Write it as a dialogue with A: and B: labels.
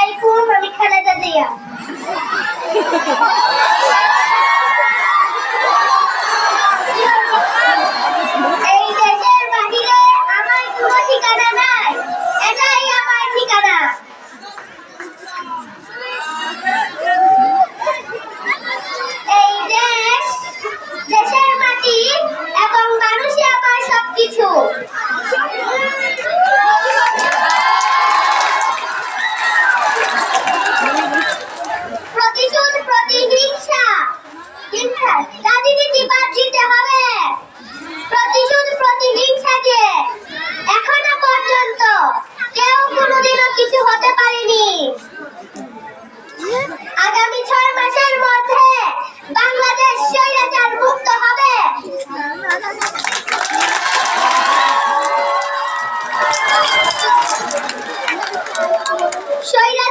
A: আলাইকুম, আমি খালেদা জিয়া। এই দেশের বাহিরে আমার কোনো ঠিকানা নাই, এটাই আমার ঠিকানা। এই দেশের মাটি এবং মানুষই আমার সবকিছু। প্রতিশোধ, প্রতিহিংসা, রাজনীতি বাদ দিতে হবে। প্রতিশোধ, প্রতিহিংসাকে এখনো পর্যন্ত কেউ কোনোদিনও কিছু হতে পারেনি। আগামী 6 মাসের মধ্যে বাংলাদেশ স্বৈরাচার মুক্ত হবে। স্বৈরাচার